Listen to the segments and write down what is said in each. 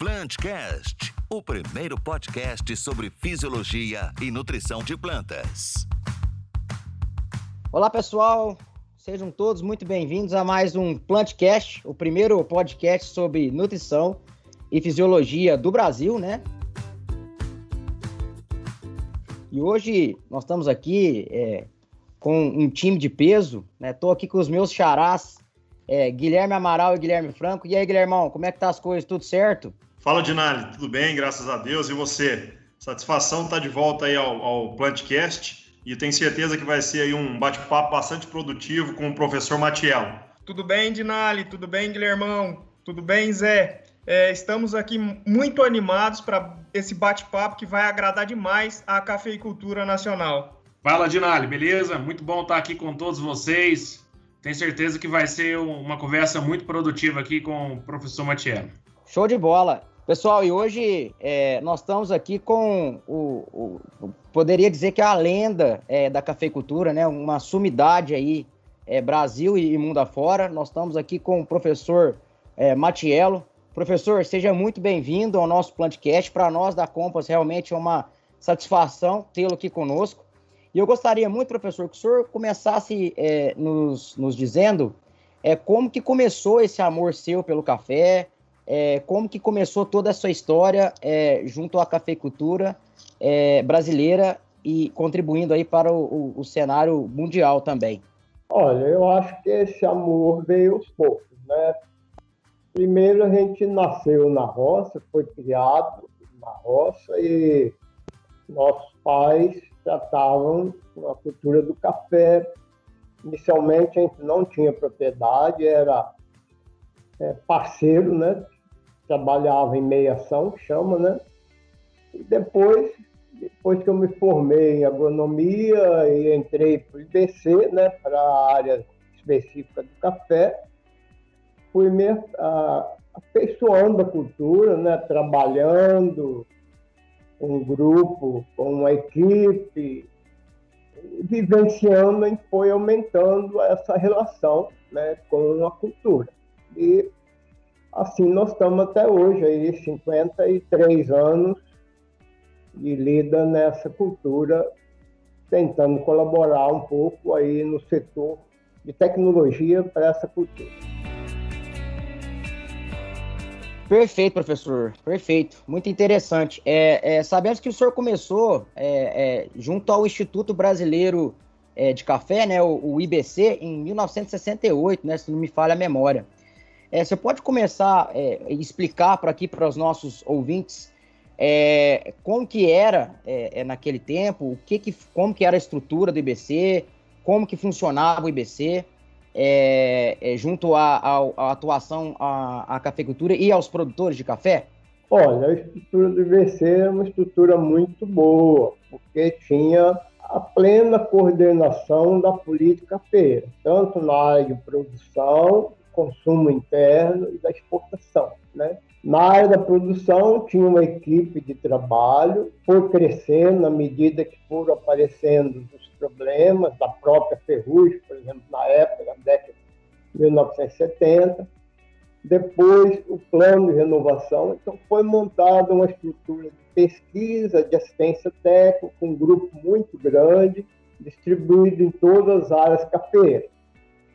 Plantcast, o primeiro podcast sobre fisiologia e nutrição de plantas. Olá, pessoal. Sejam todos muito bem-vindos a mais um Plantcast, o primeiro podcast sobre nutrição e fisiologia do Brasil, né? E hoje nós estamos aqui com um time de peso, né? Estou aqui com os meus xarás, Guilherme Amaral e Guilherme Franco. E aí, Guilhermão, como é que tá as coisas? Tudo certo? Fala, Dinali. Tudo bem, graças a Deus. E você? Satisfação estar de volta aí ao Plantcast e tenho certeza que vai ser aí um bate-papo bastante produtivo com o professor Matiello. Tudo bem, Dinali? Tudo bem, Guilhermão? Tudo bem, Zé? Estamos aqui muito animados para esse bate-papo que vai agradar demais a cafeicultura nacional. Fala, Dinali, beleza? Muito bom estar aqui com todos vocês. Tenho certeza que vai ser uma conversa muito produtiva aqui com o professor Matiello. Show de bola! Pessoal, e hoje nós estamos aqui com poderia dizer que é a lenda da cafeicultura, né? Uma sumidade aí, Brasil e mundo afora. Nós estamos aqui com o professor Matiello. Professor, seja muito bem-vindo ao nosso Plantcast. Para nós da Compass, realmente é uma satisfação tê-lo aqui conosco. E eu gostaria muito, professor, que o senhor começasse nos dizendo como que começou esse amor seu pelo café, como que começou toda a sua história junto à cafeicultura brasileira e contribuindo aí para o cenário mundial também. Olha, eu acho que esse amor veio aos poucos, né? Primeiro a gente nasceu na roça, foi criado na roça e nossos pais tratavam a cultura do café. Inicialmente a gente não tinha propriedade, era parceiro, né? Trabalhava em meiação, que chama, né? E depois que eu me formei em agronomia e entrei para o IBC, né? Para a área específica do café, fui me afeiçoando a cultura, né? Trabalhando com um grupo, com uma equipe, vivenciando, a gente foi aumentando essa relação, né? Com a cultura. E assim nós estamos até hoje, aí 53 anos, e lida nessa cultura, tentando colaborar um pouco aí no setor de tecnologia para essa cultura. Perfeito, professor. Perfeito. Muito interessante. Sabemos que o senhor começou junto ao Instituto Brasileiro de Café, né, o IBC, em 1968, né, se não me falha a memória. Você pode começar a explicar para os nossos ouvintes como que era naquele tempo, como que era a estrutura do IBC, como que funcionava o IBC, junto à atuação à cafeicultura e aos produtores de café? Olha, a estrutura do IBC é uma estrutura muito boa, porque tinha a plena coordenação da política cafeira, tanto na área de produção, consumo interno e da exportação, né? Na área da produção tinha uma equipe de trabalho, foi crescendo na medida que foram aparecendo os problemas da própria ferrugem, por exemplo, na época, na década de 1970. Depois, o plano de renovação. Então, foi montada uma estrutura de pesquisa, de assistência técnica, um grupo muito grande, distribuído em todas as áreas cafeeiras.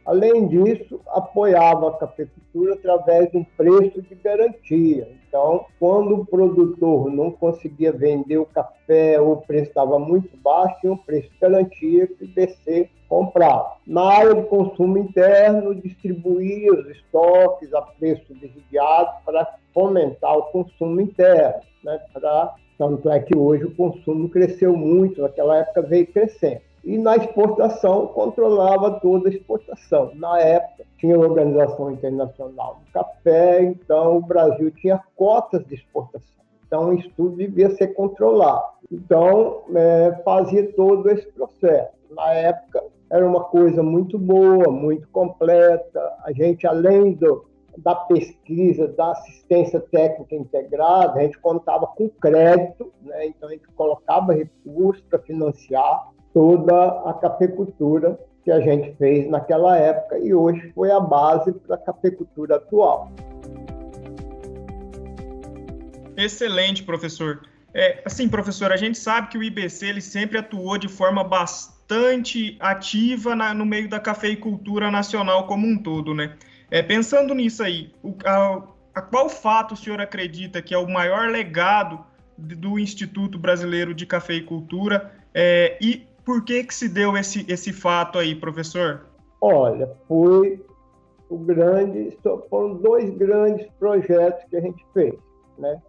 Além disso, apoiava a cafeicultura através de um preço de garantia. Então, quando o produtor não conseguia vender o café ou o preço estava muito baixo, tinha um preço de garantia que o IBC comprava. Na área de consumo interno, distribuía os estoques a preço desviado para fomentar o consumo interno, né? Tanto é que hoje o consumo cresceu muito, naquela época veio crescendo. E na exportação, controlava toda a exportação. Na época, tinha a Organização Internacional do Café, então o Brasil tinha cotas de exportação. Então, isso tudo devia ser controlado. Então, fazia todo esse processo. Na época, era uma coisa muito boa, muito completa. A gente, além da pesquisa, da assistência técnica integrada, a gente contava com crédito, né? Então, a gente colocava recursos para financiar toda a cafeicultura que a gente fez naquela época e hoje foi a base para a cafeicultura atual. Excelente, professor. Assim, professor, a gente sabe que o IBC ele sempre atuou de forma bastante ativa no meio da cafeicultura nacional como um todo, né? Pensando nisso aí, a qual fato o senhor acredita que é o maior legado do Instituto Brasileiro de Cafeicultura e por que se deu esse fato aí, professor? Olha, foram 2 grandes projetos que a gente fez, né?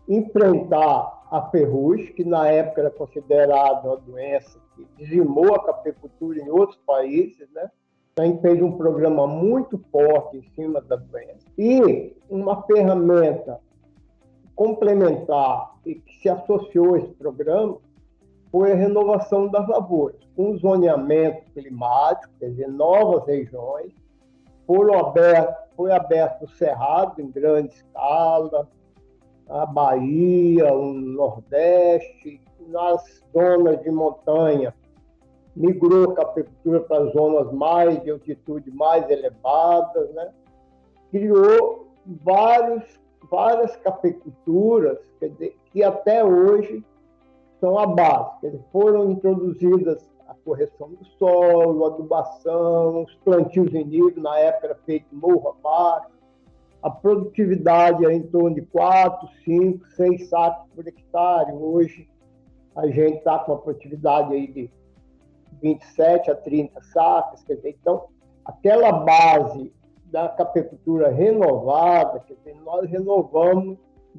Enfrentar a ferrugem, que na época era considerada uma doença que dizimou a cafeicultura em outros países, né? Então, a gente fez um programa muito forte em cima da doença. E uma ferramenta complementar e que se associou a esse programa foi a renovação das lavouras, com zoneamento climático, quer dizer, novas regiões. Foi aberto o Cerrado em grande escala, a Bahia, o Nordeste, nas zonas de montanha, migrou a cafeicultura para zonas de altitude mais elevadas, né? Criou várias cafeiculturas, quer dizer, que até hoje são a base. Quer dizer, foram introduzidas a correção do solo, a adubação, os plantios em nível, na época era feito morro abaixo. A produtividade era em torno de 4, 5, 6 sacos por hectare. Hoje a gente está com uma produtividade aí de 27 a 30 sacas. Quer dizer, então, aquela base da cafeicultura renovada, quer dizer, nós renovamos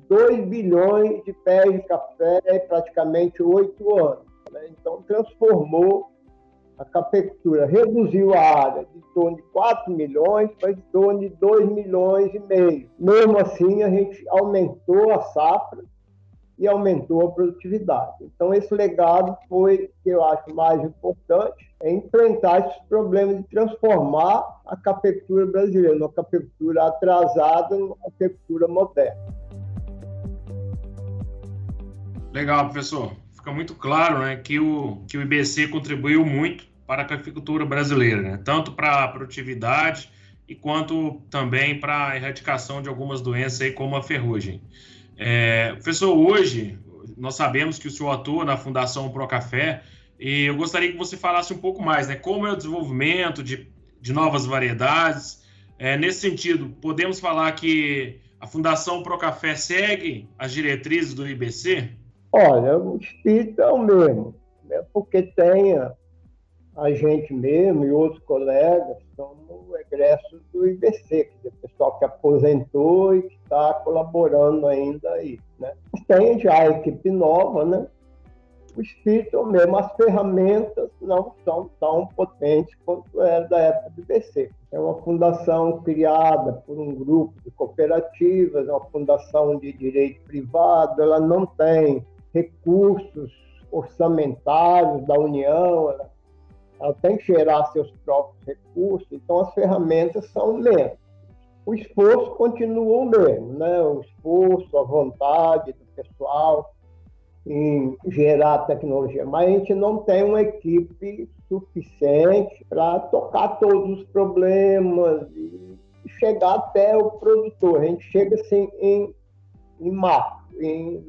2 bilhões de pés de café em praticamente 8 anos. Né? Então, transformou a cafeicultura, reduziu a área de em torno de 4 milhões para em torno de 2 milhões e meio. Mesmo assim, a gente aumentou a safra e aumentou a produtividade. Então, esse legado foi, que eu acho mais importante, enfrentar esses problemas de transformar a cafeicultura brasileira, uma cafeicultura atrasada, numa cafeicultura moderna. Legal, professor. Fica muito claro, né, que o IBC contribuiu muito para a cafeicultura brasileira, né? Tanto para a produtividade e quanto também para a erradicação de algumas doenças aí, como a ferrugem. Professor, hoje nós sabemos que o senhor atua na Fundação Procafé e eu gostaria que você falasse um pouco mais, né? Como é o desenvolvimento de novas variedades. Nesse sentido, podemos falar que a Fundação Procafé segue as diretrizes do IBC? Olha, o espírito é o mesmo, né? Porque tem a gente mesmo e outros colegas somos egressos do IBC, quer dizer, o pessoal que aposentou e que está colaborando ainda aí, né? Tem já a equipe nova, né? O espírito é o mesmo, as ferramentas não são tão potentes quanto era da época do IBC. É uma fundação criada por um grupo de cooperativas, é uma fundação de direito privado, ela não tem recursos orçamentários da União, ela tem que gerar seus próprios recursos, então as ferramentas são menos. O esforço continua o mesmo, né? O esforço, a vontade do pessoal em gerar tecnologia, mas a gente não tem uma equipe suficiente para tocar todos os problemas e chegar até o produtor. A gente chega assim em macro, em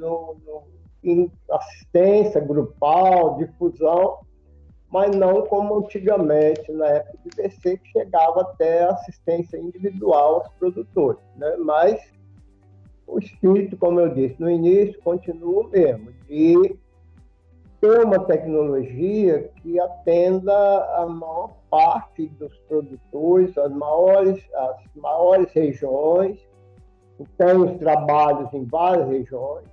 assistência grupal, difusão, mas não como antigamente, na época do IBC, que chegava até assistência individual aos produtores, né? Mas o espírito, como eu disse no início, continua o mesmo, de ter uma tecnologia que atenda a maior parte dos produtores, as maiores regiões, tem os trabalhos em várias regiões,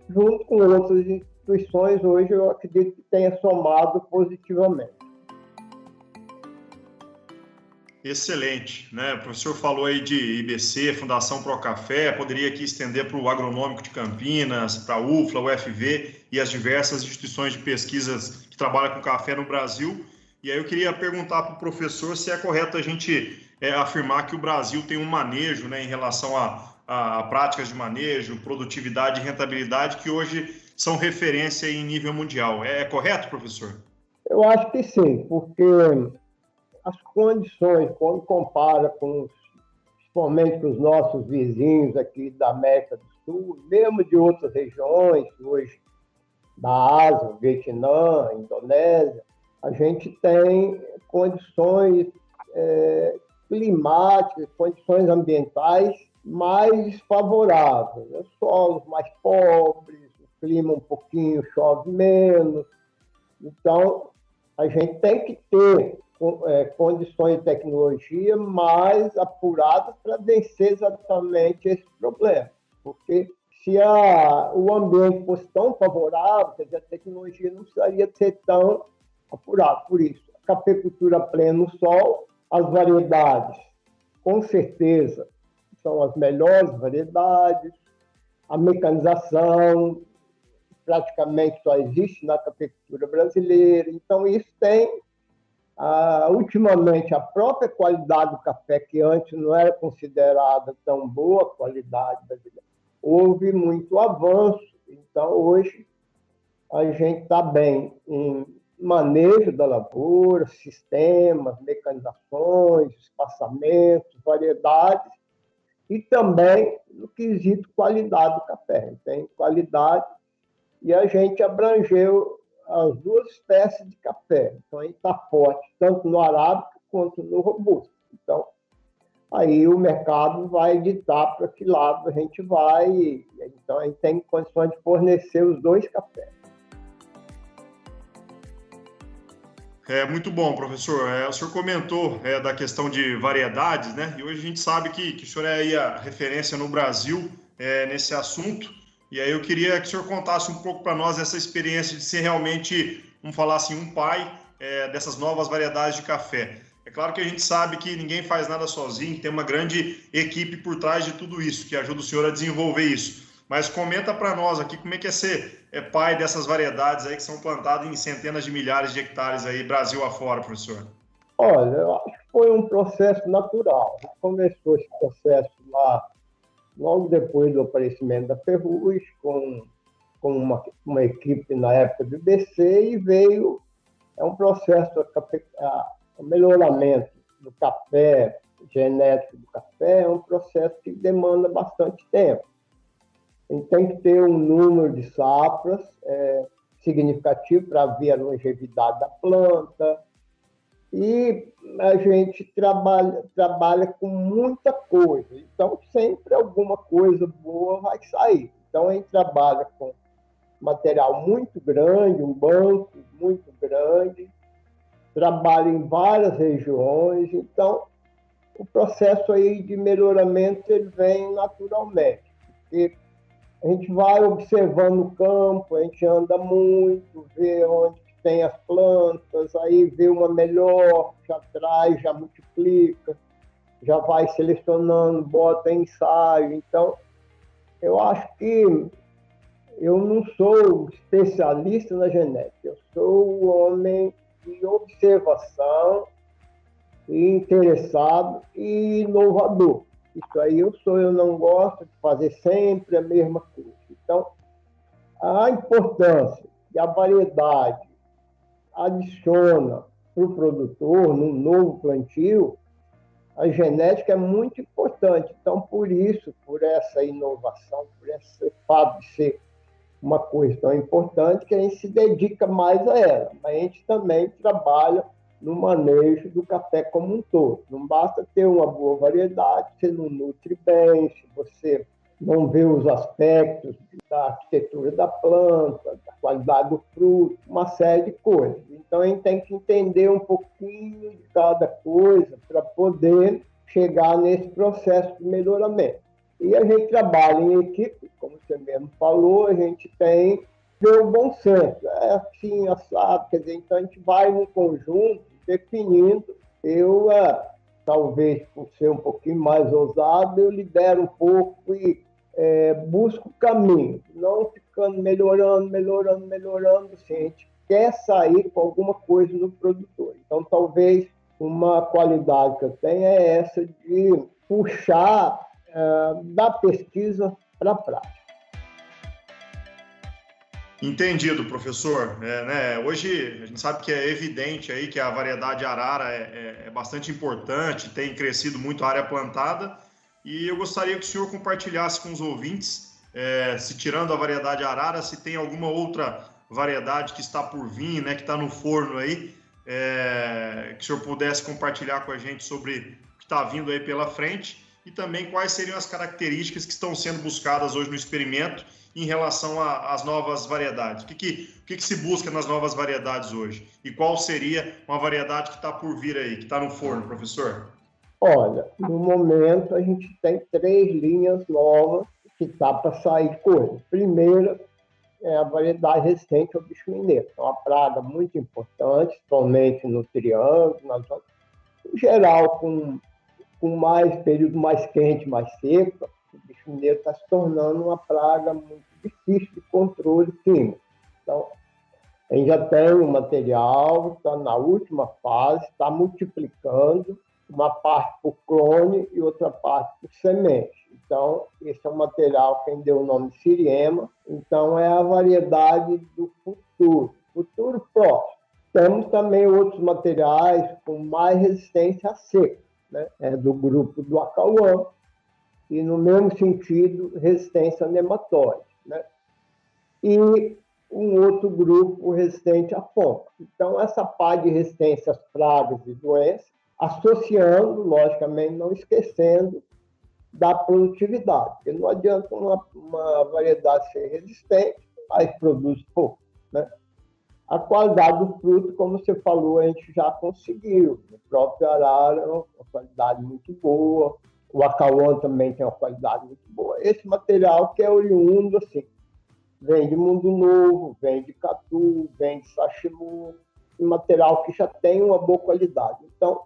junto com outras instituições, hoje eu acredito que tenha somado positivamente. Excelente, né? O professor falou aí de IBC, Fundação Procafé, poderia aqui estender para o Agronômico de Campinas, para a UFLA, UFV e as diversas instituições de pesquisas que trabalham com café no Brasil. E aí eu queria perguntar para o professor se é correto a gente afirmar que o Brasil tem um manejo, né, em relação a práticas de manejo, produtividade e rentabilidade que hoje são referência em nível mundial. É correto, professor? Eu acho que sim, porque as condições, quando compara com os principalmente para os nossos vizinhos aqui da América do Sul, mesmo de outras regiões, hoje da Ásia, Vietnã, Indonésia, a gente tem condições climáticas, condições ambientais mais favoráveis, né? Solos mais pobres, o clima um pouquinho chove menos. Então, a gente tem que ter condições de tecnologia mais apuradas para vencer exatamente esse problema. Porque se o ambiente fosse tão favorável, quer dizer, a tecnologia não precisaria ser tão apurada. Por isso, a cafeicultura pleno sol, as variedades, com certeza, são as melhores variedades, a mecanização praticamente só existe na cafeicultura brasileira. Então, isso tem, ultimamente, a própria qualidade do café, que antes não era considerada tão boa qualidade brasileira, houve muito avanço. Então, hoje, a gente está bem em manejo da lavoura, sistemas, mecanizações, espaçamentos, variedades, e também no quesito qualidade do café. Tem qualidade, e a gente abrangeu as duas espécies de café. Então, a gente está forte tanto no arábica quanto no robusto. Então, aí o mercado vai ditar para que lado a gente vai. Então, a gente tem condições de fornecer os dois cafés. Muito bom, professor. O senhor comentou da questão de variedades, né? E hoje a gente sabe que o senhor é aí a referência no Brasil nesse assunto. E aí eu queria que o senhor contasse um pouco para nós essa experiência de ser realmente, vamos falar assim, um pai dessas novas variedades de café. É claro que a gente sabe que ninguém faz nada sozinho, tem uma grande equipe por trás de tudo isso, que ajuda o senhor a desenvolver isso. Mas comenta para nós aqui como é que é ser pai dessas variedades aí que são plantadas em centenas de milhares de hectares aí, Brasil afora, professor. Olha, eu acho que foi um processo natural. Começou esse processo lá, logo depois do aparecimento da Ferrugem, com uma equipe na época do IBC, e veio um processo o melhoramento do café, genético do café, é um processo que demanda bastante tempo. A gente tem que ter um número de safras significativo para ver a longevidade da planta, e a gente trabalha com muita coisa, então sempre alguma coisa boa vai sair. Então a gente trabalha com material muito grande, um banco muito grande, trabalha em várias regiões, então o processo aí de melhoramento ele vem naturalmente, porque a gente vai observando o campo, a gente anda muito, vê onde tem as plantas, aí vê uma melhor, já traz, já multiplica, já vai selecionando, bota em ensaio. Então, eu acho que eu não sou especialista na genética, eu sou um homem de observação, e interessado e inovador. Isso aí eu não gosto de fazer sempre a mesma coisa. Então, a importância que a variedade adiciona para o produtor num novo plantio, a genética é muito importante. Então, por isso, por essa inovação, por esse fato de ser uma coisa tão importante, que a gente se dedica mais a ela. Mas a gente também trabalha no manejo do café como um todo. Não basta ter uma boa variedade, você não nutre bem, se você não vê os aspectos da arquitetura da planta, da qualidade do fruto, uma série de coisas. Então, a gente tem que entender um pouquinho de cada coisa para poder chegar nesse processo de melhoramento. E a gente trabalha em equipe, como você mesmo falou, a gente tem que ter um bom senso. É assim, assado, quer dizer, então a gente vai no conjunto definindo. Eu, talvez por ser um pouquinho mais ousado, eu libero um pouco e busco o caminho, não ficando melhorando. Assim, a gente quer sair com alguma coisa no produtor. Então, talvez uma qualidade que eu tenho é essa de puxar da pesquisa para a prática. Entendido, professor. Hoje a gente sabe que é evidente aí que a variedade arara é bastante importante, tem crescido muito a área plantada, E eu gostaria que o senhor compartilhasse com os ouvintes, se tirando a variedade Arara, se tem alguma outra variedade que está por vir, né, que está no forno aí, que o senhor pudesse compartilhar com a gente sobre o que está vindo aí pela frente e também quais seriam as características que estão sendo buscadas hoje no experimento em relação às novas variedades. O que se busca nas novas variedades hoje? E qual seria uma variedade que está por vir aí, que está no forno, professor? Olha, no momento a gente tem 3 linhas novas que está para sair coisa. Primeira é a variedade resistente ao bicho mineiro. É uma praga muito importante, somente no Triângulo, em geral, com mais período mais quente, mais seco, o bicho mineiro está se tornando uma praga muito difícil de controle químico. Então, a gente já tem um material, está na última fase, está multiplicando, uma parte por clone e outra parte por semente. Então, esse é um material que deu o nome de Siriema. Então, é a variedade do futuro próximo. Temos também outros materiais com mais resistência à seca, né? É do grupo do Acauã, e no mesmo sentido, resistência a nematóide, né? E um outro grupo resistente à fome. Então, essa parte de resistência às pragas e doenças, associando, logicamente, não esquecendo da produtividade, porque não adianta uma variedade ser resistente, mas produz pouco, né? A qualidade do fruto, como você falou, a gente já conseguiu. O próprio Arara é uma qualidade muito boa, o Acauã também tem uma qualidade muito boa. Esse material que é oriundo, assim, vem de Mundo Novo, vem de Catu, vem de Sachimu, um material que já tem uma boa qualidade. Então,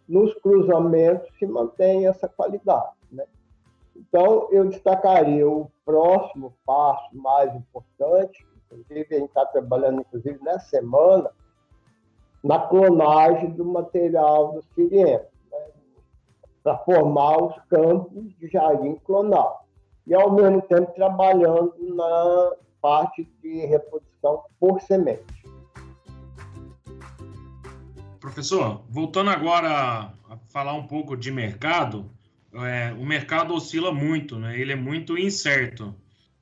nos cruzamentos se mantém essa qualidade, né? Então, eu destacaria o próximo passo mais importante, inclusive a gente está trabalhando, inclusive, nessa semana, na clonagem do material do Siriema, né, para formar os campos de jardim clonal. E, ao mesmo tempo, trabalhando na parte de reprodução por semente. Professor, voltando agora a falar um pouco de mercado, o mercado oscila muito, né? Ele é muito incerto.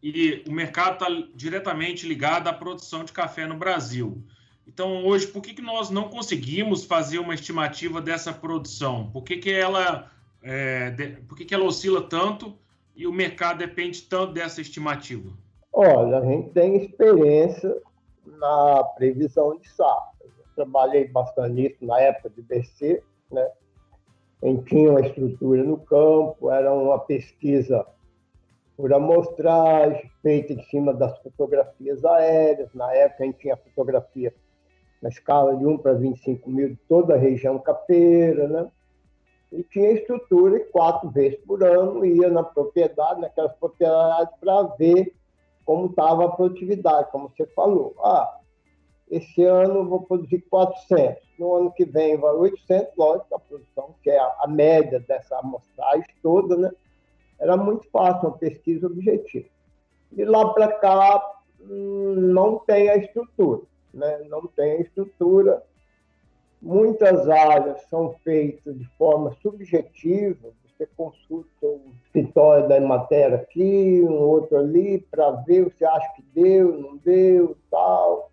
E o mercado está diretamente ligado à produção de café no Brasil. Então, hoje, por que nós não conseguimos fazer uma estimativa dessa produção? Por que ela oscila tanto e o mercado depende tanto dessa estimativa? Olha, a gente tem experiência na previsão de safra. Trabalhei bastante nisso na época de BC, né? A gente tinha uma estrutura no campo, era uma pesquisa por amostragem, feita em cima das fotografias aéreas. Na época, a gente tinha fotografia na escala de 1 para 25 mil de toda a região cafeira, né? E tinha estrutura e 4 vezes por ano ia na propriedade, naquelas propriedades, para ver como estava a produtividade, como você falou. Esse ano eu vou produzir 400, no ano que vem vai 800, lógico, a produção, que é a média dessa amostragem toda, né? Era muito fácil, uma pesquisa objetiva. E lá para cá não tem a estrutura, né? Não tem a estrutura. Muitas áreas são feitas de forma subjetiva. Você consulta o escritório da Emater aqui, um outro ali, para ver se acha que deu, não deu, tal.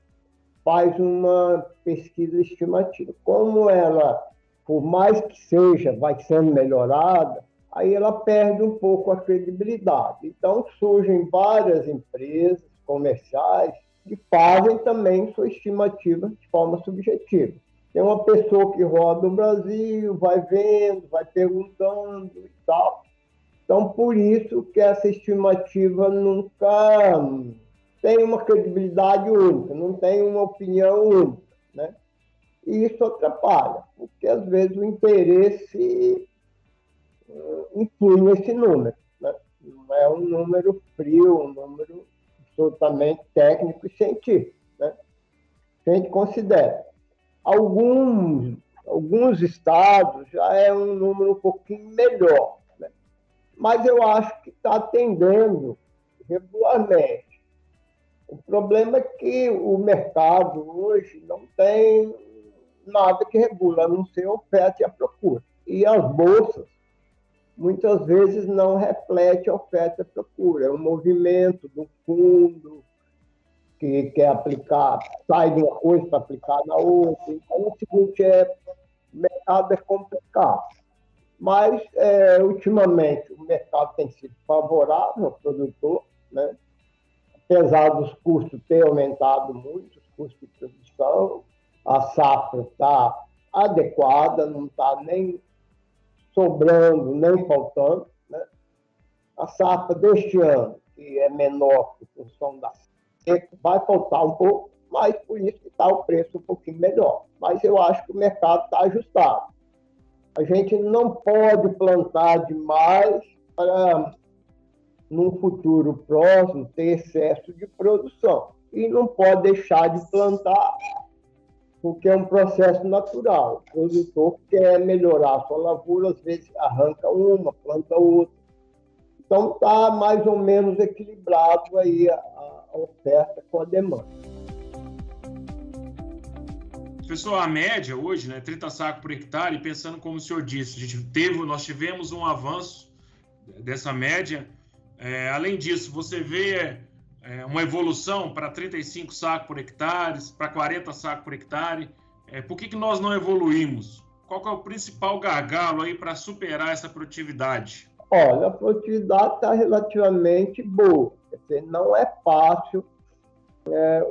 Faz uma pesquisa estimativa. Como ela, por mais que seja, vai sendo melhorada, aí ela perde um pouco a credibilidade. Então, surgem várias empresas comerciais que fazem também sua estimativa de forma subjetiva. Tem uma pessoa que roda o Brasil, vai vendo, vai perguntando e tal. Então, por isso que essa estimativa nunca tem uma credibilidade única, não tem uma opinião única, né? E isso atrapalha, porque às vezes o interesse influi nesse número, né? Não é um número frio, um número absolutamente técnico e científico, né? A gente considera. Alguns estados já é um número um pouquinho melhor, né? Mas eu acho que está atendendo regularmente. O problema é que o mercado hoje não tem nada que regula, a não ser a oferta e a procura. E as bolsas muitas vezes não reflete a oferta e procura. É um movimento do fundo que quer aplicar, sai de uma coisa para aplicar na outra. Então, o seguinte o mercado é complicado. Mas, ultimamente, o mercado tem sido favorável ao produtor, né? Apesar dos custos terem aumentado muito, os custos de produção, a safra está adequada, não está nem sobrando, nem faltando, né? A safra deste ano, que é menor em função da seca, vai faltar um pouco, mas por isso que está o preço um pouquinho melhor. Mas eu acho que o mercado está ajustado. A gente não pode plantar demais para, num futuro próximo, ter excesso de produção. E não pode deixar de plantar, porque é um processo natural. O produtor quer melhorar a sua lavoura, às vezes arranca uma, planta outra. Então está mais ou menos equilibrado aí a oferta com a demanda. Professor, a média hoje, né, 30 sacos por hectare, e pensando como o senhor disse, nós tivemos um avanço dessa média. Além disso, você vê uma evolução para 35 sacos por hectare, para 40 sacos por hectare. Por que nós não evoluímos? Qual que é o principal gargalo aí para superar essa produtividade? Olha, a produtividade está relativamente boa. Quer dizer, não é fácil.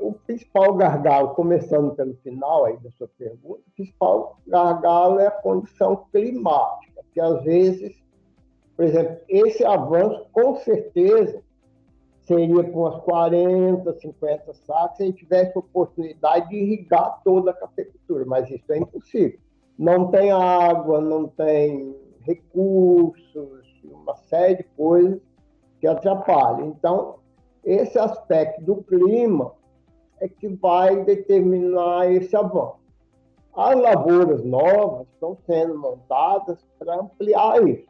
O principal gargalo, começando pelo final aí da sua pergunta, o principal gargalo é a condição climática, que às vezes, por exemplo, esse avanço, com certeza, seria com umas 40, 50 sacos, se a gente tivesse oportunidade de irrigar toda a cafeicultura, mas isso é impossível. Não tem água, não tem recursos, uma série de coisas que atrapalham. Então, esse aspecto do clima é que vai determinar esse avanço. As lavouras novas estão sendo montadas para ampliar isso.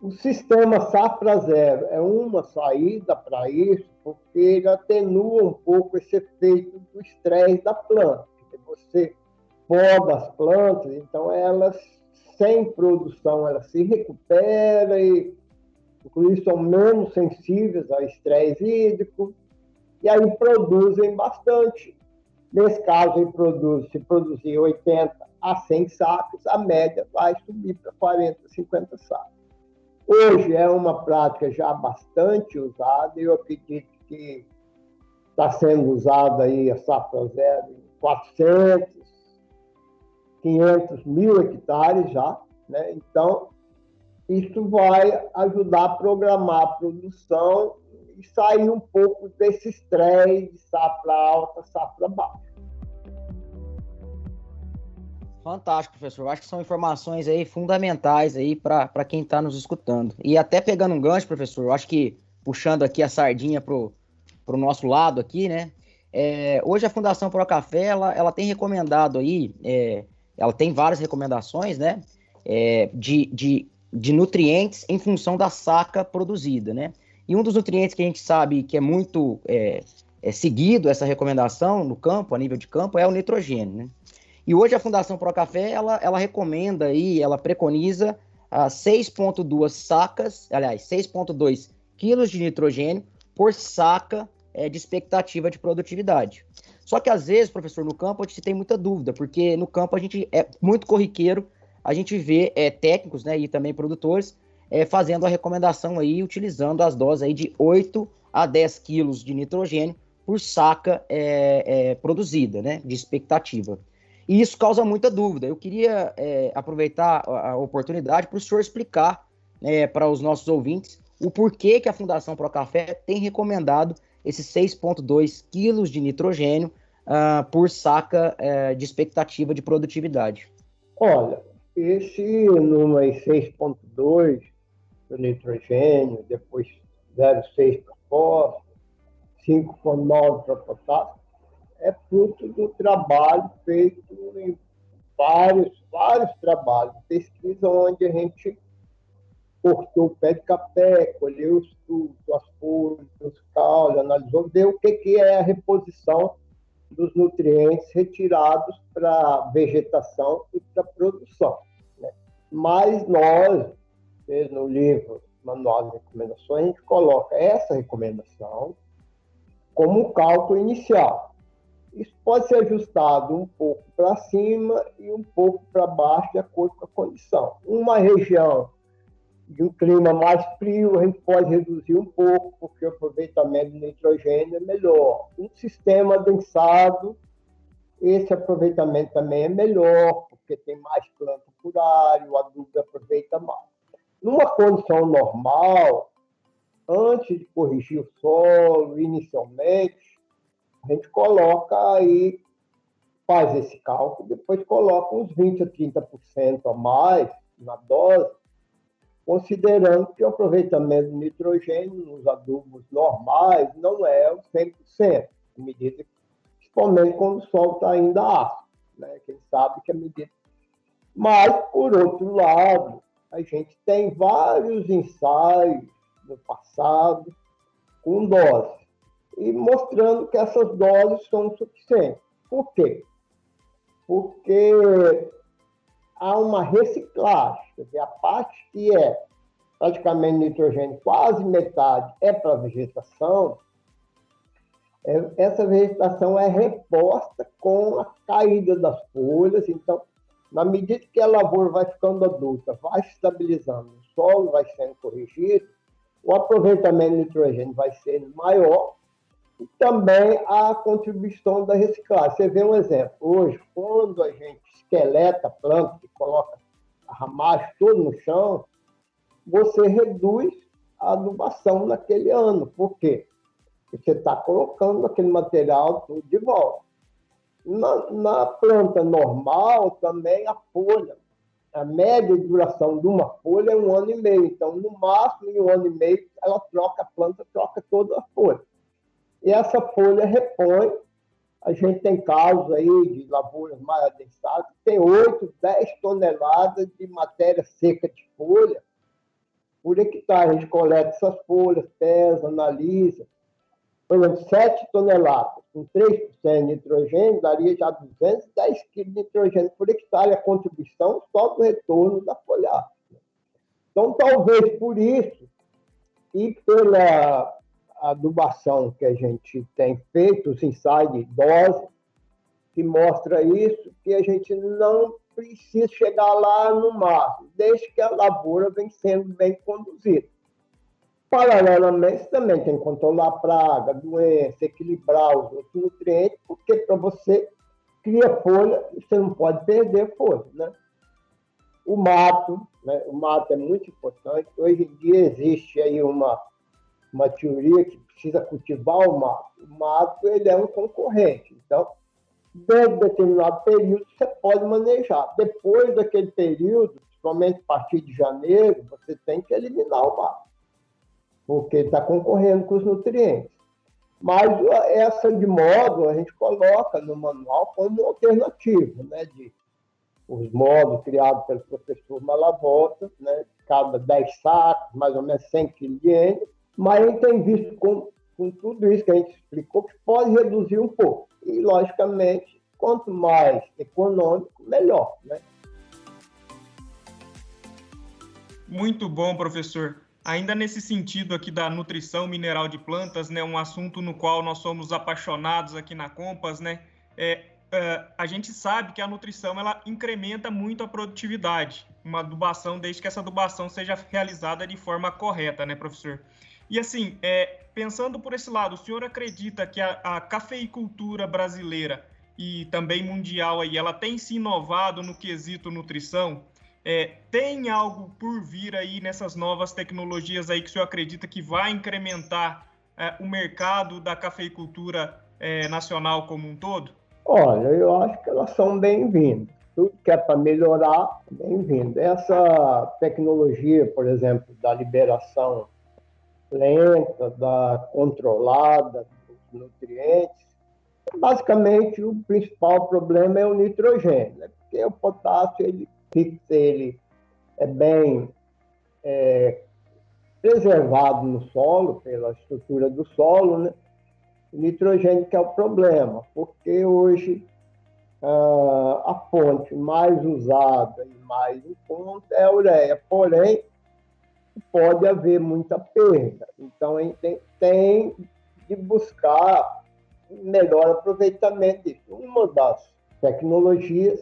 O sistema safra zero é uma saída para isso, porque ele atenua um pouco esse efeito do estresse da planta. Você poda as plantas, então elas, sem produção, elas se recuperam e, inclusive, são menos sensíveis ao estresse hídrico, e aí produzem bastante. Nesse caso, se produzir 80 a 100 sacos, a média vai subir para 40, 50 sacos. Hoje é uma prática já bastante usada, e eu acredito que está sendo usada aí a safra zero em 400, 500 mil hectares já, né? Então, isso vai ajudar a programar a produção e sair um pouco desse estresse de safra alta, safra baixa. Fantástico, professor. Eu acho que são informações aí fundamentais aí para quem está nos escutando. E até pegando um gancho, professor, eu acho que puxando aqui a sardinha pro nosso lado aqui, né? Hoje a Fundação Procafé, ela tem recomendado aí, ela tem várias recomendações, né? De nutrientes em função da saca produzida, né? E um dos nutrientes que a gente sabe que é muito seguido essa recomendação no campo, a nível de campo, é o nitrogênio, né? E hoje a Fundação Procafé, ela recomenda aí, ela preconiza 6,2 sacas, aliás, 6,2 quilos de nitrogênio por saca de expectativa de produtividade. Só que às vezes, professor, no campo a gente tem muita dúvida, porque no campo a gente é muito corriqueiro, a gente vê técnicos, né, e também produtores fazendo a recomendação aí, utilizando as doses aí de 8 a 10 quilos de nitrogênio por saca produzida, né, de expectativa. E isso causa muita dúvida. Eu queria aproveitar a oportunidade para o senhor explicar para os nossos ouvintes o porquê que a Fundação Procafé tem recomendado esses 6,2 quilos de nitrogênio por saca de expectativa de produtividade. Olha, esse número aí, 6,2 do nitrogênio, depois 0,6 para fósforo, 5,9 para potássio, é fruto do trabalho feito em vários trabalhos, pesquisa onde a gente cortou o pé de café, colheu os frutos, as folhas, os caules, analisou, ver o que é a reposição dos nutrientes retirados para a vegetação e para a produção, né? Mas nós, no livro Manual de Recomendações, a gente coloca essa recomendação como um cálculo inicial. Isso pode ser ajustado um pouco para cima e um pouco para baixo, de acordo com a condição. Uma região de um clima mais frio, a gente pode reduzir um pouco, porque o aproveitamento do nitrogênio é melhor. Um sistema adensado, esse aproveitamento também é melhor, porque tem mais planta por área, o adubo aproveita mais. Numa condição normal, antes de corrigir o solo, inicialmente, a gente coloca aí, faz esse cálculo, depois coloca uns 20% a 30% a mais na dose, considerando que o aproveitamento do nitrogênio nos adubos normais não é o 100%, à medida, principalmente quando o solo está ainda ácido, né? Quem sabe que a medida... Mas, por outro lado, a gente tem vários ensaios no passado com doses, e mostrando que essas doses são suficientes. Por quê? Porque há uma reciclagem, quer dizer, a parte que é praticamente nitrogênio, quase metade é para a vegetação, essa vegetação é reposta com a caída das folhas. Então, na medida que a lavoura vai ficando adulta, vai se estabilizando, o solo vai sendo corrigido, o aproveitamento de nitrogênio vai ser maior, e também a contribuição da reciclagem. Você vê um exemplo. Hoje, quando a gente esqueleta a planta e coloca a ramagem todo no chão, você reduz a adubação naquele ano. Por quê? Você está colocando aquele material tudo de volta. Na planta normal, também a folha. A média de duração de uma folha é 1 ano e meio. Então, no máximo, em 1 ano e meio, ela troca a planta, troca toda a folha. E essa folha repõe. A gente tem casos aí de lavouras mais adensadas, tem 8, 10 toneladas de matéria seca de folha por hectare. A gente coleta essas folhas, pesa, analisa. Por exemplo, 7 toneladas com 3% de nitrogênio daria já 210 kg de nitrogênio por hectare, a contribuição só do retorno da folhagem. Então, talvez por isso, e pela adubação que a gente tem feito, os ensaios de dose, que mostra isso, que a gente não precisa chegar lá no máximo, desde que a lavoura vem sendo bem conduzida. Paralelamente, também tem que controlar a praga, doença, equilibrar os outros nutrientes, porque para você cria folha, você não pode perder folha, né? O mato, né? O mato é muito importante. Hoje em dia existe aí uma teoria que precisa cultivar o mato. O mato, ele é um concorrente. Então, dentro de determinado período, você pode manejar. Depois daquele período, principalmente a partir de janeiro, você tem que eliminar o mato, porque ele está concorrendo com os nutrientes. Mas essa de módulo a gente coloca no manual como alternativa, né? Os módulos criados pelo professor Malavolta, né? Cada 10 sacos, mais ou menos 100 kg de N, mas a gente tem visto com tudo isso que a gente explicou que pode reduzir um pouco. E, logicamente, quanto mais econômico, melhor, né? Muito bom, professor. Ainda nesse sentido aqui da nutrição mineral de plantas, né, um assunto no qual nós somos apaixonados aqui na Compass, né, a gente sabe que a nutrição ela incrementa muito a produtividade, uma adubação, desde que essa adubação seja realizada de forma correta, né, professor? E assim, pensando por esse lado, o senhor acredita que a cafeicultura brasileira e também mundial aí, ela tem se inovado no quesito nutrição? Tem algo por vir aí nessas novas tecnologias aí que o senhor acredita que vai incrementar o mercado da cafeicultura nacional como um todo? Olha, eu acho que elas são bem-vindas. Tudo que é para melhorar, bem-vindo. Essa tecnologia, por exemplo, da liberação lenta, da controlada dos nutrientes, basicamente o principal problema é o nitrogênio, né? Porque o potássio, ele é bem preservado no solo, pela estrutura do solo, né? O nitrogênio que é o problema, porque hoje a fonte mais usada e mais em conta é a ureia. Porém, pode haver muita perda. Então, a gente tem de buscar melhor aproveitamento disso. Uma das tecnologias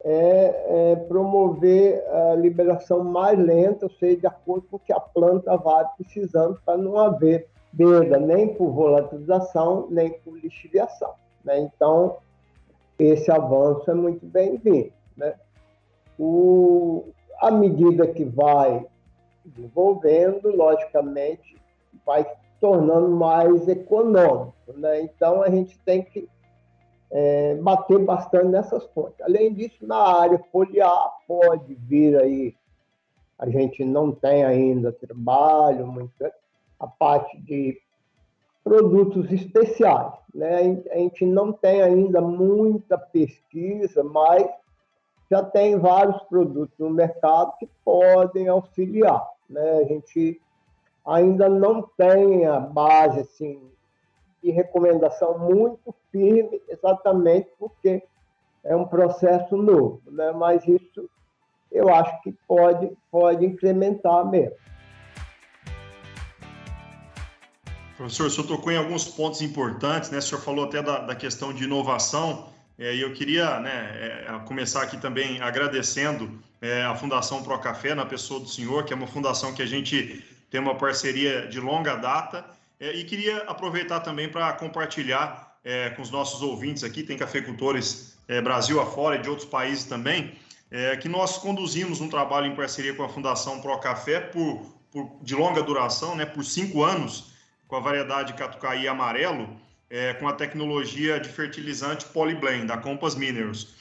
é promover a liberação mais lenta, ou seja, de acordo com o que a planta vai precisando, para não haver perda nem por volatilização, nem por lixiviação, né? Então, esse avanço é muito bem-vindo, né? À medida que vai desenvolvendo, logicamente, vai se tornando mais econômico, né? Então, a gente tem que bater bastante nessas fontes. Além disso, na área foliar, pode vir aí, a gente não tem ainda trabalho, muito, a parte de produtos especiais, né? A gente não tem ainda muita pesquisa, mas já tem vários produtos no mercado que podem auxiliar, né? A gente ainda não tem a base assim, de recomendação muito firme, exatamente porque é um processo novo, né? Mas isso eu acho que pode incrementar mesmo. Professor, o senhor tocou em alguns pontos importantes, né? O senhor falou até da questão de inovação, e eu queria, né, começar aqui também agradecendo a Fundação Procafé, na pessoa do senhor, que é uma fundação que a gente tem uma parceria de longa data, e queria aproveitar também para compartilhar com os nossos ouvintes aqui, tem cafeicultores Brasil afora e de outros países também, que nós conduzimos um trabalho em parceria com a Fundação Procafé de longa duração, né, por 5 anos, com a variedade Catucaí amarelo, com a tecnologia de fertilizante Polyblend, da Compass Minerals.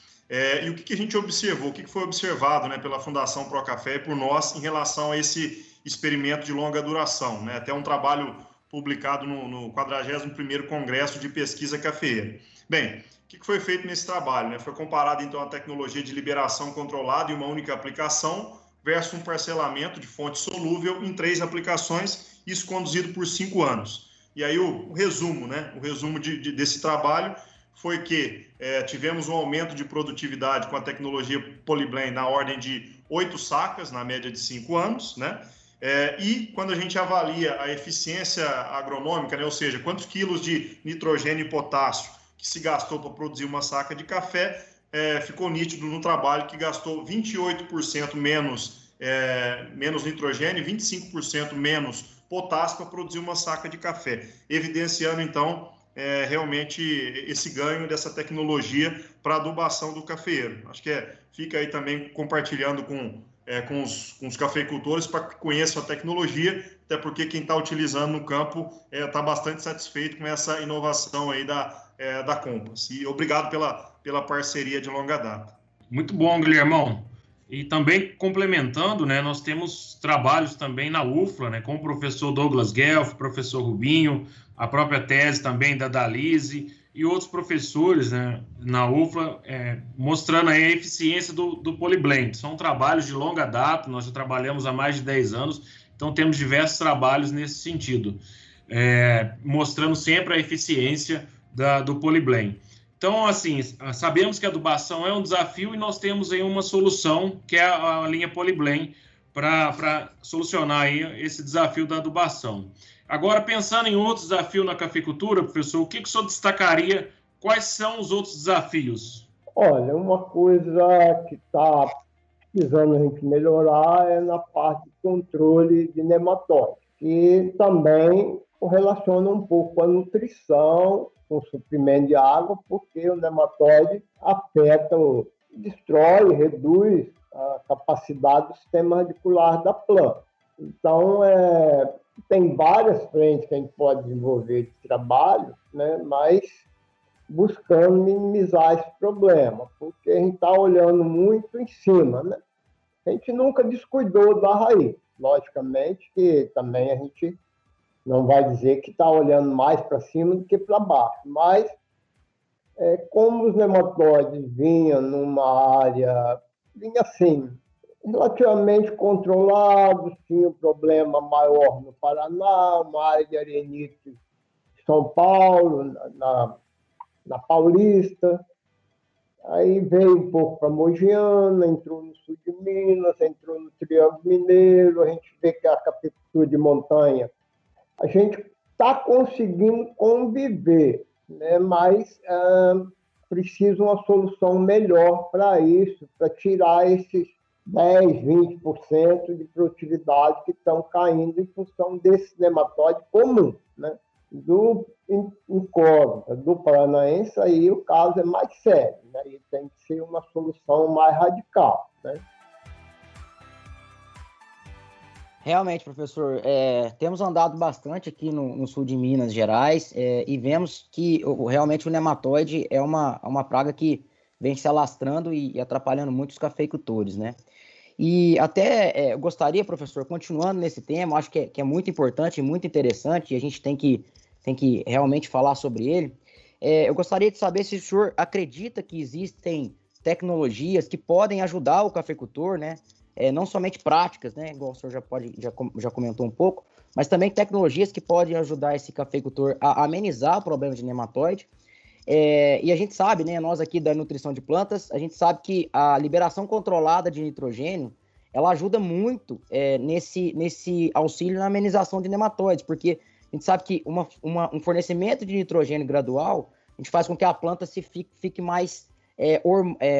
E o que a gente observou, o que foi observado, né, pela Fundação Procafé e por nós em relação a esse experimento de longa duração, né, até um trabalho publicado no 41º Congresso de Pesquisa Cafeeira. Bem, o que foi feito nesse trabalho? Né? Foi comparado, então, a tecnologia de liberação controlada em uma única aplicação versus um parcelamento de fonte solúvel em 3 aplicações, isso conduzido por 5 anos. E aí o resumo, né? O resumo desse trabalho foi que tivemos um aumento de produtividade com a tecnologia Polyblend na ordem de 8 sacas, na média de 5 anos, né? E quando a gente avalia a eficiência agronômica, né? Ou seja, quantos quilos de nitrogênio e potássio que se gastou para produzir uma saca de café, ficou nítido no trabalho que gastou 28% menos nitrogênio e 25% menos potássio para produzir uma saca de café, evidenciando, então, realmente esse ganho dessa tecnologia para adubação do cafeeiro. Acho que fica aí também compartilhando com os cafeicultores para que conheçam a tecnologia, até porque quem está utilizando no campo está bastante satisfeito com essa inovação aí da Compass. E obrigado pela parceria de longa data. Muito bom, Guilhermão. E também complementando, né, nós temos trabalhos também na UFLA, né, com o professor Douglas Guelph, professor Rubinho, a própria tese também da Dalise e outros professores, né, na UFLA, mostrando aí a eficiência do Polyblend. São trabalhos de longa data, nós já trabalhamos há mais de 10 anos, então temos diversos trabalhos nesse sentido, mostrando sempre a eficiência do Polyblend. Então, assim, sabemos que a adubação é um desafio e nós temos aí uma solução, que é a linha Polyblend, para solucionar aí esse desafio da adubação. Agora, pensando em outros desafios na cafeicultura, professor, o que o senhor destacaria? Quais são os outros desafios? Olha, uma coisa que está precisando a gente melhorar é na parte de controle de nematóide, que também correlaciona um pouco com a nutrição, com o suprimento de água, porque o nematóide afeta, destrói, reduz a capacidade do sistema radicular da planta. Então, tem várias frentes que a gente pode desenvolver de trabalho, né, mas buscando minimizar esse problema, porque a gente está olhando muito em cima, né? A gente nunca descuidou da raiz. Logicamente que também a gente não vai dizer que está olhando mais para cima do que para baixo, mas como os nematóides vinham numa área, assim, relativamente controlados, tinha um problema maior no Paraná, uma área de arenite em São Paulo, na Paulista, Aí veio um pouco para Mogiana, entrou no sul de Minas, entrou no Triângulo Mineiro, a gente vê que a cafeicultura de montanha, a gente está conseguindo conviver, né? Mas precisa uma solução melhor para isso, para tirar esses 10, 20% de produtividade que estão caindo em função desse nematóide comum, né? Do incógnita, do paranaense, aí o caso é mais sério, né? E tem que ser uma solução mais radical, né? Realmente, professor, temos andado bastante aqui no sul de Minas Gerais e vemos que realmente o nematóide é uma praga que vem se alastrando e atrapalhando muito os cafeicultores, né? E até eu gostaria, professor, continuando nesse tema, acho que é muito importante e muito interessante, e a gente tem que realmente falar sobre ele. Eu gostaria de saber se o senhor acredita que existem tecnologias que podem ajudar o cafeicultor, né? Não somente práticas, né? Igual o senhor já comentou um pouco, mas também tecnologias que podem ajudar esse cafeicultor a amenizar o problema de nematóide. E a gente sabe, né, nós aqui da nutrição de plantas, a gente sabe que a liberação controlada de nitrogênio, ela ajuda muito nesse auxílio na amenização de nematóides, porque a gente sabe que um fornecimento de nitrogênio gradual, a gente faz com que a planta fique mais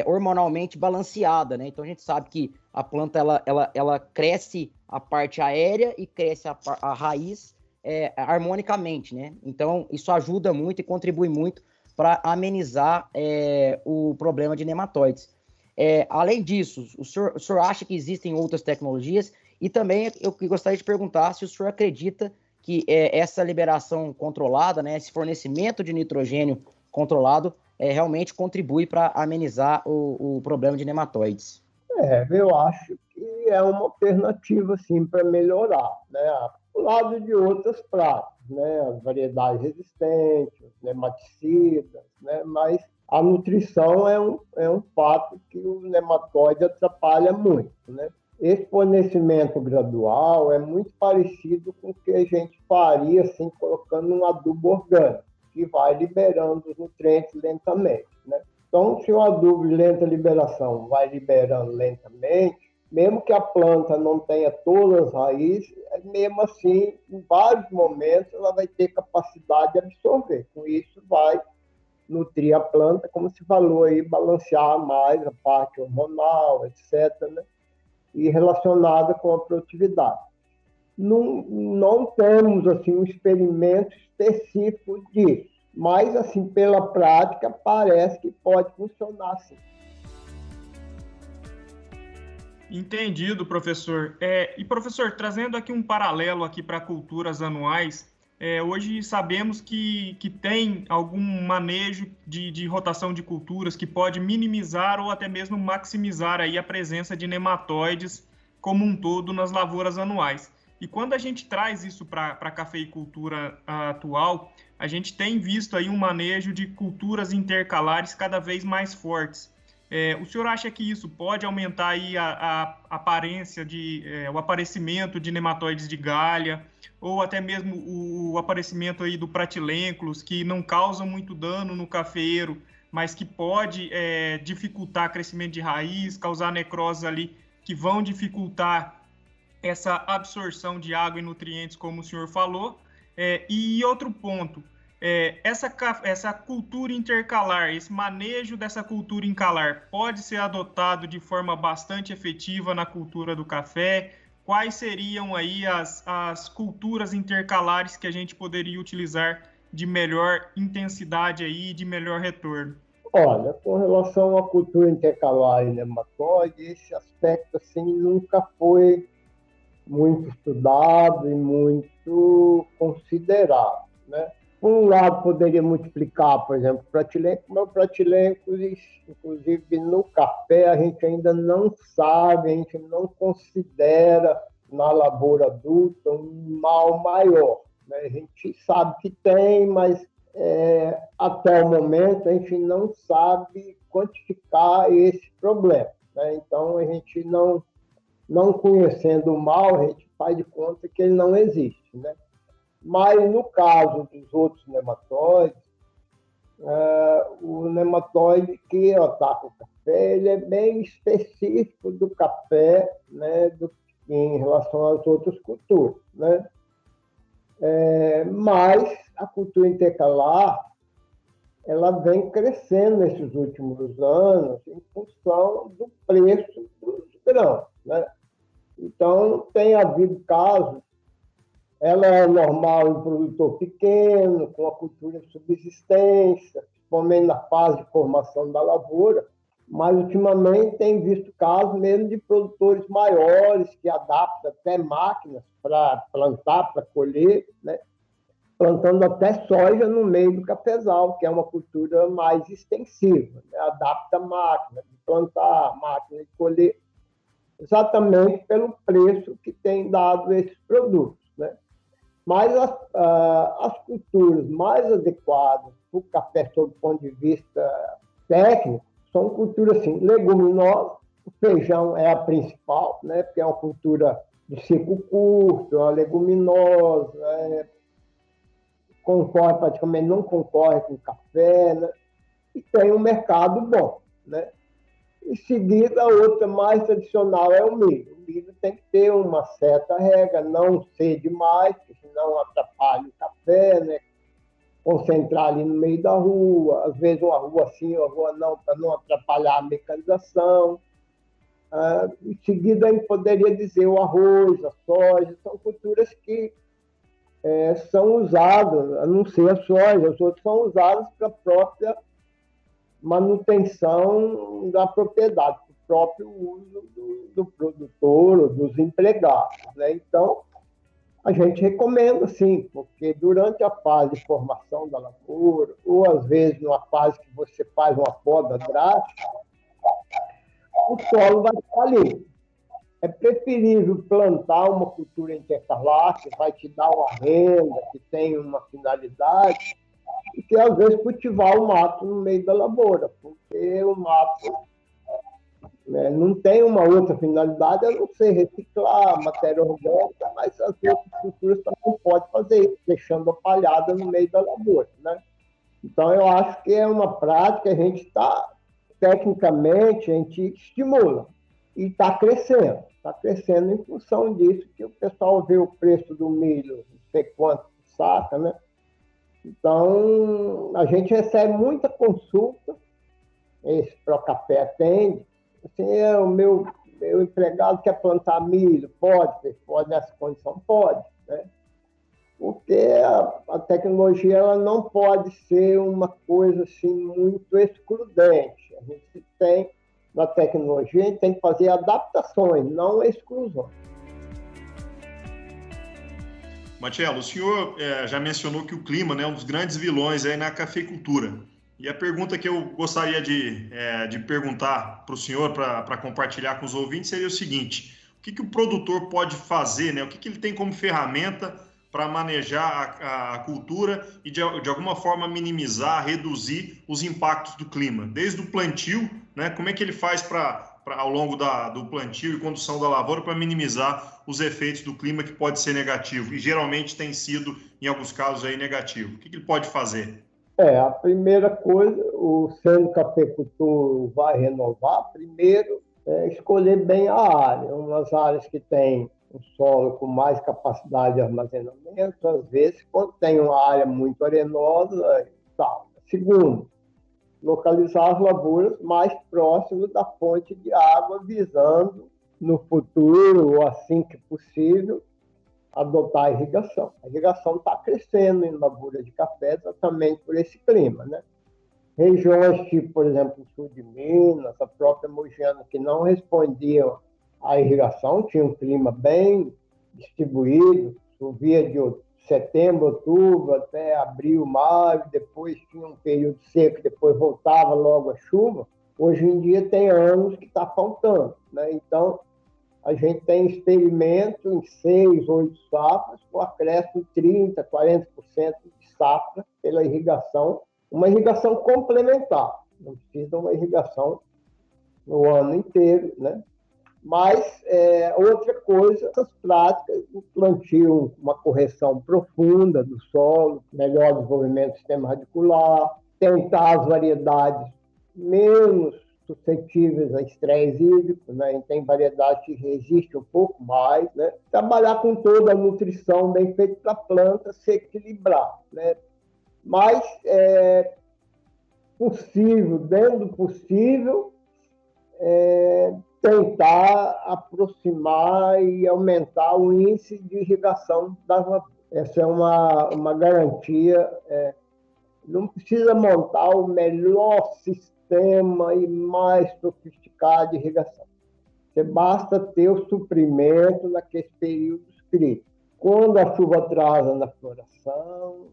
hormonalmente balanceada, né? Então a gente sabe que a planta ela cresce a parte aérea e cresce a raiz harmonicamente, né? Então isso ajuda muito e contribui muito para amenizar o problema de nematóides. Além disso, o senhor acha que existem outras tecnologias? E também eu gostaria de perguntar se o senhor acredita que essa liberação controlada, né, esse fornecimento de nitrogênio controlado, realmente contribui para amenizar o problema de nematóides. Eu acho que é uma alternativa, sim, para melhorar, né? Ao lado de outras pragas, né? As variedades resistentes, os nematicidas, né? Mas a nutrição é um fato que o nematóide atrapalha muito, né? Esse fornecimento gradual é muito parecido com o que a gente faria, assim, colocando um adubo orgânico, que vai liberando os nutrientes lentamente, né? Então, se o adubo de lenta liberação vai liberando lentamente, mesmo que a planta não tenha todas as raízes, mesmo assim, em vários momentos, ela vai ter capacidade de absorver. Com isso, vai nutrir a planta, como se falou aí, balancear mais a parte hormonal, etc., né? E relacionada com a produtividade. Não temos assim, um experimento específico disso, mas assim, pela prática, parece que pode funcionar sim. Entendido, professor. E, professor, trazendo aqui um paralelo aqui para culturas anuais, hoje sabemos que tem algum manejo de rotação de culturas que pode minimizar ou até mesmo maximizar aí a presença de nematóides como um todo nas lavouras anuais. E quando a gente traz isso para a cafeicultura atual, a gente tem visto aí um manejo de culturas intercalares cada vez mais fortes. O senhor acha que isso pode aumentar aí a aparência o aparecimento de nematóides de galha, ou até mesmo o aparecimento aí do pratilênculos, que não causam muito dano no cafeeiro, mas que pode dificultar crescimento de raiz, causar necroses ali, que vão dificultar essa absorção de água e nutrientes, como o senhor falou? E outro ponto, essa cultura intercalar, esse manejo dessa cultura intercalar pode ser adotado de forma bastante efetiva na cultura do café? Quais seriam aí as culturas intercalares que a gente poderia utilizar de melhor intensidade aí, de melhor retorno? Olha, com relação à cultura intercalar e nematóide, esse aspecto assim nunca foi muito estudado e muito considerado, né? Por um lado, poderia multiplicar, por exemplo, pratilênculos, mas pratilênculos, inclusive no café, a gente ainda não sabe, a gente não considera na lavoura adulta um mal maior, né? A gente sabe que tem, mas até o momento a gente não sabe quantificar esse problema, né? Então, a gente não conhecendo o mal, a gente faz de conta que ele não existe, né? Mas, no caso dos outros nematóides, o nematóide que ataca o café, ele é bem específico do café, né, em relação às outras culturas, né? Mas a cultura intercalar, ela vem crescendo nesses últimos anos em função do preço dos grãos, né? Então, tem havido casos, ela é normal em produtor pequeno, com a cultura de subsistência, principalmente na fase de formação da lavoura, mas ultimamente tem visto casos mesmo de produtores maiores que adaptam até máquinas para plantar, para colher, né? Plantando até soja no meio do cafezal, que é uma cultura mais extensiva, né? Adapta a máquina de plantar, a máquina de colher, exatamente pelo preço que tem dado esses produtos, né? Mas as culturas mais adequadas para o café, sob o ponto de vista técnico, são culturas assim, leguminosas. O feijão é a principal, né? Porque é uma cultura de ciclo curto, é uma leguminosa, praticamente não concorre com o café, né? E tem um mercado bom, né? Em seguida, a outra mais tradicional é o milho. O milho tem que ter uma certa regra, não ser demais, porque senão atrapalha o café, né? Concentrar ali no meio da rua, às vezes uma rua sim, uma rua não, para não atrapalhar a mecanização. Em seguida, a gente poderia dizer o arroz, a soja, são culturas que são usadas, a não ser a soja, as outras são usadas para a própria manutenção da propriedade, para o próprio uso do produtor ou dos empregados, né? Então, a gente recomenda, sim, porque durante a fase de formação da lavoura, ou às vezes numa fase que você faz uma poda drástica, o solo vai ficar limpo. É preferível plantar uma cultura intercalar, que vai te dar uma renda, que tem uma finalidade, e que às vezes cultivar o mato no meio da lavoura, porque o mato, né, não tem uma outra finalidade a não ser reciclar matéria orgânica, mas as outras culturas também podem fazer isso, deixando a palhada no meio da lavoura, né? Então, eu acho que é uma prática, a gente está, tecnicamente, a gente estimula, e está crescendo em função disso, que o pessoal vê o preço do milho, não sei quanto saca, né? Então, a gente recebe muita consulta, esse Procafé atende, assim, o meu empregado quer plantar milho, pode nessa condição, pode, né? Porque a tecnologia ela não pode ser uma coisa assim muito excludente. A gente tem, na tecnologia, a gente tem que fazer adaptações, não exclusões. Marcelo, o senhor já mencionou que o clima, né, é um dos grandes vilões aí na cafeicultura. E a pergunta que eu gostaria de perguntar para o senhor, para compartilhar com os ouvintes, seria o seguinte: o que o produtor pode fazer, né, o que ele tem como ferramenta para manejar a cultura e, de alguma forma, minimizar, reduzir os impactos do clima? Desde o plantio, né, como é que ele faz ao longo do plantio e condução da lavoura para minimizar os efeitos do clima, que pode ser negativo, e geralmente tem sido, em alguns casos, aí, negativo? O que ele pode fazer? A primeira coisa, sendo cafeicultor vai renovar, primeiro escolher bem a área. Umas áreas que tem um solo com mais capacidade de armazenamento, às vezes, quando tem uma área muito arenosa, tal. Segundo, localizar as lavouras mais próximas da fonte de água, visando, no futuro, ou assim que possível, adotar a irrigação. A irrigação está crescendo em lavoura de café exatamente por esse clima, né? Regiões tipo, por exemplo, o sul de Minas, a própria Mogiana, que não respondiam à irrigação, tinha um clima bem distribuído, chovia de setembro, outubro, até abril, maio, depois tinha um período seco, depois voltava logo a chuva. Hoje em dia tem anos que está faltando, né? Então, a gente tem experimento em 6, 8 safras, com acréscimo de 30%, 40% de safra pela irrigação, uma irrigação complementar, não precisa uma irrigação no ano inteiro, né? Mas, outra coisa, essas práticas, o plantio, uma correção profunda do solo, melhor desenvolvimento do sistema radicular, tentar as variedades menos suscetíveis a estresse hídrico, né? A gente tem variedades que resistem um pouco mais, né? Trabalhar com toda a nutrição bem feita para a planta se equilibrar, né? Mas é possível, dentro do possível, tentar aproximar e aumentar o índice de irrigação das lavouras. Essa é uma garantia. Não precisa montar o melhor sistema e mais sofisticado de irrigação. Você basta ter o suprimento naqueles períodos críticos. Quando a chuva atrasa na floração,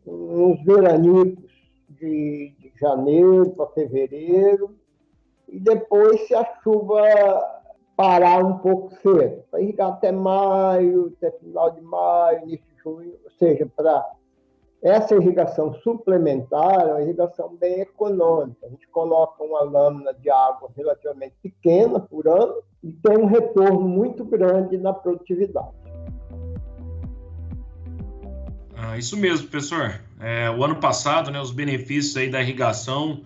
uns veranicos de janeiro para fevereiro, e depois, se a chuva parar um pouco cedo, para irrigar até maio, até final de maio, início de junho, ou seja, para essa irrigação suplementar é uma irrigação bem econômica. A gente coloca uma lâmina de água relativamente pequena por ano e tem um retorno muito grande na produtividade. Isso mesmo, professor. O ano passado, né, os benefícios aí da irrigação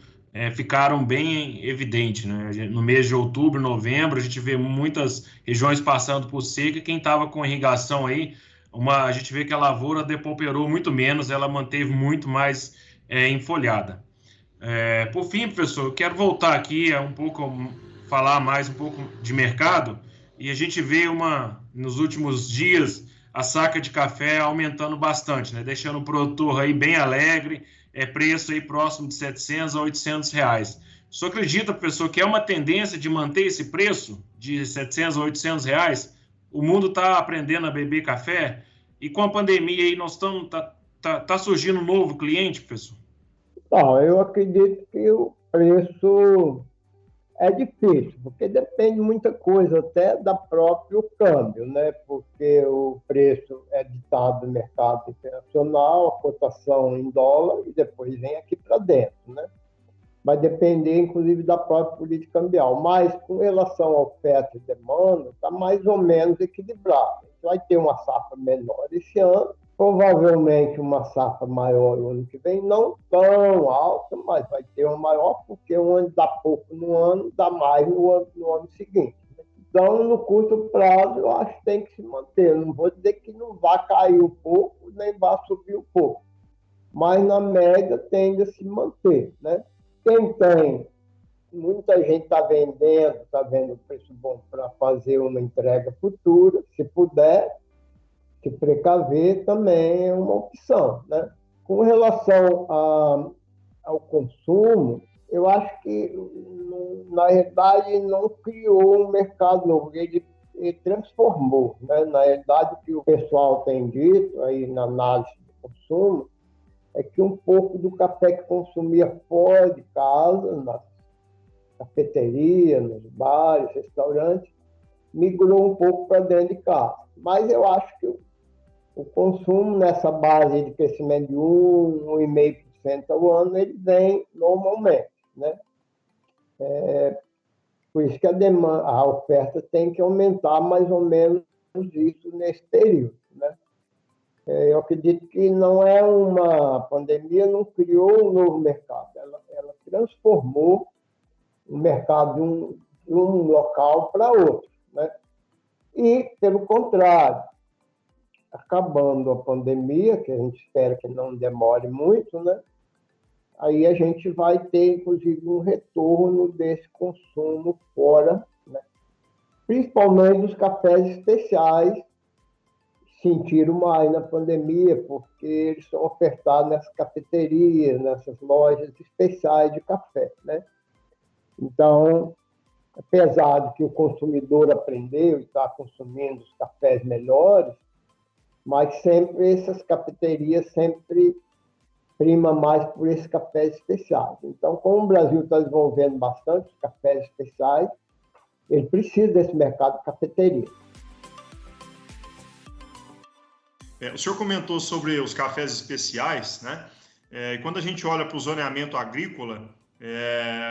ficaram bem evidentes, né? No mês de outubro, novembro, a gente vê muitas regiões passando por seca. Quem estava com irrigação aí, a gente vê que a lavoura depauperou muito menos, ela manteve muito mais enfolhada. Por fim, professor, eu quero voltar aqui falar mais um pouco de mercado, e a gente vê nos últimos dias a saca de café aumentando bastante, né? Deixando o produtor aí bem alegre, preço aí próximo de R$700 a R$800. O senhor acredita, professor, que é uma tendência de manter esse preço de R$700 a R$800? O mundo está aprendendo a beber café e com a pandemia aí tá surgindo um novo cliente, professor? Não, eu acredito que o preço é difícil, porque depende de muita coisa, até da próprio câmbio, né? Porque o preço é ditado no mercado internacional, a cotação em dólar, e depois vem aqui para dentro, né? Vai depender, inclusive, da própria política cambial. Mas, com relação à oferta e demanda, está mais ou menos equilibrado. A gente vai ter uma safra menor esse ano, provavelmente uma safra maior no ano que vem, não tão alta, mas vai ter uma maior, porque um ano dá pouco no ano, dá mais no ano seguinte. Então, no curto prazo, eu acho que tem que se manter. Eu não vou dizer que não vai cair um pouco, nem vai subir um pouco. Mas, na média, tende a se manter, né? Quem tem, muita gente está vendendo, está vendo o preço bom para fazer uma entrega futura, se puder, se precaver também é uma opção, né? Com relação ao consumo, eu acho que, na verdade, não criou um mercado novo, ele transformou, né? Na verdade, o que o pessoal tem dito aí na análise do consumo é que um pouco do café que consumia fora de casa, nas cafeterias, nos bares, restaurantes, migrou um pouco para dentro de casa. Mas eu acho que o consumo nessa base de crescimento de 1,5% ao ano, ele vem normalmente, né? Por isso que a oferta tem que aumentar mais ou menos isso nesse período, né? Eu acredito que a pandemia não criou um novo mercado, ela transformou o mercado de um local para outro, né? E, pelo contrário, acabando a pandemia, que a gente espera que não demore muito, né? Aí a gente vai ter, inclusive, um retorno desse consumo fora, né? Principalmente os cafés especiais, sentiram mais na pandemia, porque eles são ofertados nessas cafeterias, nessas lojas especiais de café, né? Então, apesar de que o consumidor aprendeu e está consumindo os cafés melhores, mas sempre essas cafeterias sempre prima mais por esses cafés especiais. Então, como o Brasil está desenvolvendo bastante os cafés especiais, ele precisa desse mercado de cafeteria. O senhor comentou sobre os cafés especiais, né? Quando a gente olha para o zoneamento agrícola,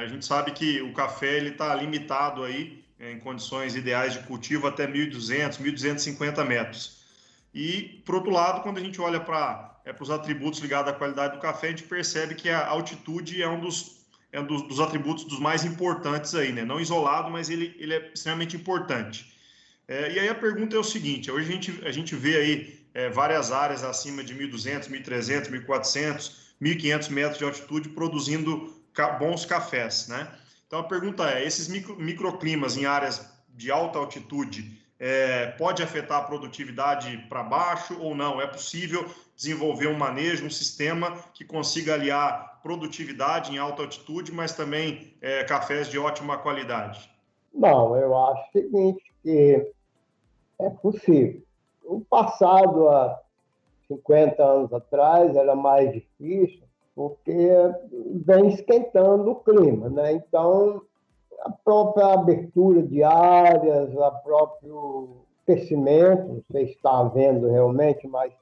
a gente sabe que o café está limitado aí, em condições ideais de cultivo até 1.200, 1.250 metros. E, por outro lado, quando a gente olha para os atributos ligados à qualidade do café, a gente percebe que a altitude é um dos atributos dos mais importantes aí, né? Não isolado, mas ele é extremamente importante. E aí a pergunta é o seguinte, hoje a gente vê aí várias áreas acima de 1.200, 1.300, 1.400, 1.500 metros de altitude produzindo bons cafés, né? Então a pergunta é, esses microclimas em áreas de alta altitude pode afetar a produtividade para baixo ou não? É possível desenvolver um manejo, um sistema que consiga aliar produtividade em alta altitude, mas também cafés de ótima qualidade? Não, eu acho o seguinte, que é possível. O passado, há 50 anos atrás, era mais difícil, porque vem esquentando o clima, né? Então, a própria abertura de áreas, o próprio aquecimento, não sei se está vendo realmente, mas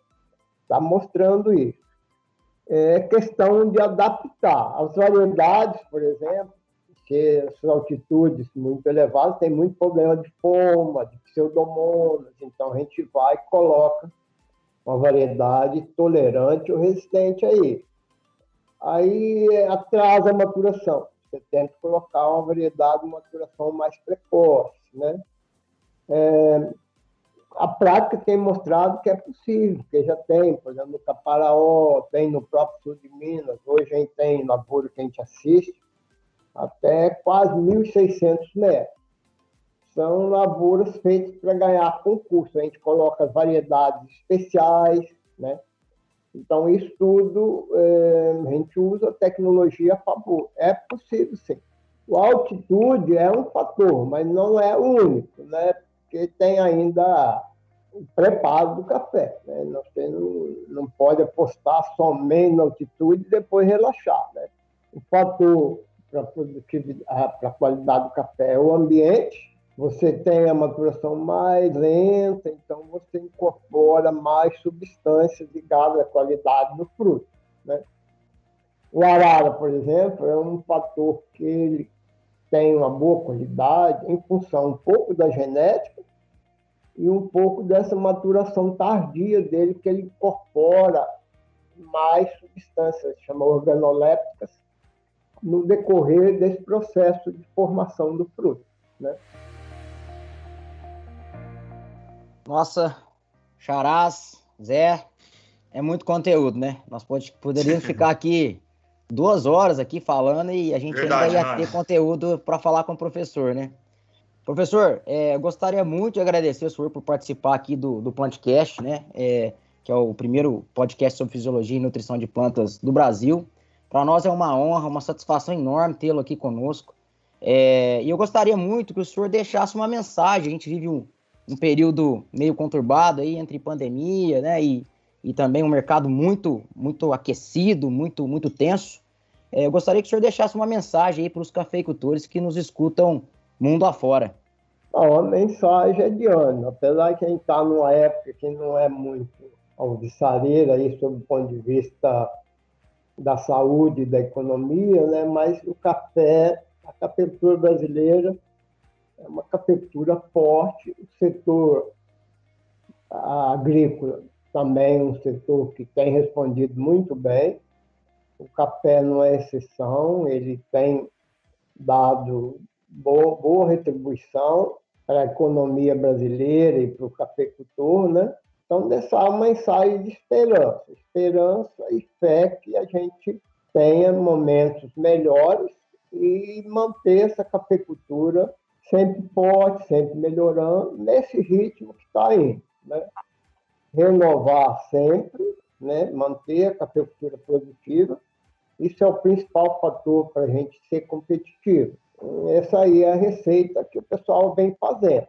está mostrando isso. É questão de adaptar. As variedades, por exemplo, que as altitudes muito elevadas têm muito problema de forma, de pseudomonas, então a gente vai e coloca uma variedade tolerante ou resistente a isso. Aí atrasa a maturação. Você tem que colocar uma variedade de maturação mais precoce, né? A prática tem mostrado que é possível, que já tem, por exemplo, no Caparaó, tem no próprio sul de Minas, hoje a gente tem lavoura que a gente assiste, até quase 1.600 metros. São lavouras feitas para ganhar concurso. A gente coloca variedades especiais, né? Então, isso tudo, a gente usa tecnologia a favor. É possível, sim. A altitude é um fator, mas não é o único, né? Porque tem ainda o preparo do café, né? Você não pode apostar somente na altitude e depois relaxar, né? O fator para a qualidade do café é o ambiente. Você tem a maturação mais lenta, então você incorpora mais substâncias ligadas à qualidade do fruto, né? O arara, por exemplo, é um fator que ele tem uma boa qualidade em função um pouco da genética e um pouco dessa maturação tardia dele, que ele incorpora mais substâncias, chama organolépticas, no decorrer desse processo de formação do fruto, né? Nossa, Charás, Zé, é muito conteúdo, né? Nós poderíamos ficar aqui 2 horas aqui falando e a gente ainda ia ter conteúdo para falar com o professor, né? Professor, eu gostaria muito de agradecer o senhor por participar aqui do podcast, né? Que é o primeiro podcast sobre fisiologia e nutrição de plantas do Brasil. Para nós é uma honra, uma satisfação enorme tê-lo aqui conosco. E eu gostaria muito que o senhor deixasse uma mensagem. A gente vive um período meio conturbado aí entre pandemia, né? E também um mercado muito, muito aquecido, muito, muito tenso. Eu gostaria que o senhor deixasse uma mensagem aí para os cafeicultores que nos escutam mundo afora. Não, a mensagem é de ânimo. Apesar que a gente está numa época que não é muito alvissareira aí sob o ponto de vista da saúde e da economia, né? Mas o café, a cafeicultura brasileira é uma cafeicultura forte. O setor agrícola também é um setor que tem respondido muito bem. O café não é exceção, ele tem dado boa retribuição para a economia brasileira e para o cafeicultor, né? Então, deixar uma mensagem de esperança e fé que a gente tenha momentos melhores e manter essa cafeicultura sempre forte, sempre melhorando, nesse ritmo que está indo, né? Renovar sempre, né? Manter a cafeicultura produtiva, isso é o principal fator para a gente ser competitivo. Essa aí é a receita que o pessoal vem fazendo.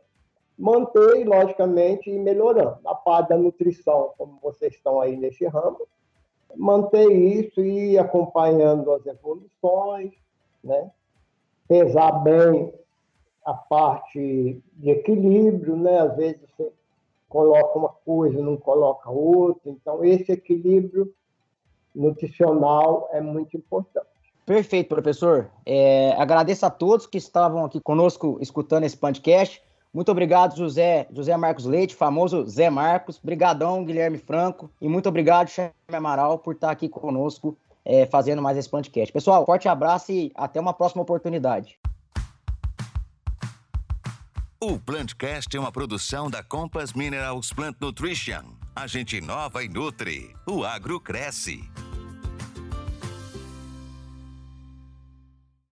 Manter e, logicamente, ir melhorando. Na parte da nutrição, como vocês estão aí nesse ramo, manter isso e ir acompanhando as evoluções, né? Pesar bem a parte de equilíbrio, né? Às vezes você coloca uma coisa, não coloca outra. Então, esse equilíbrio nutricional é muito importante. Perfeito, professor. Agradeço a todos que estavam aqui conosco escutando esse podcast. Muito obrigado, José Marcos Leite, famoso Zé Marcos. Brigadão, Guilherme Franco. E muito obrigado, Chaime Amaral, por estar aqui conosco fazendo mais esse podcast. Pessoal, forte abraço e até uma próxima oportunidade. O Plantcast é uma produção da Compass Minerals Plant Nutrition. A gente inova e nutre. O agro cresce.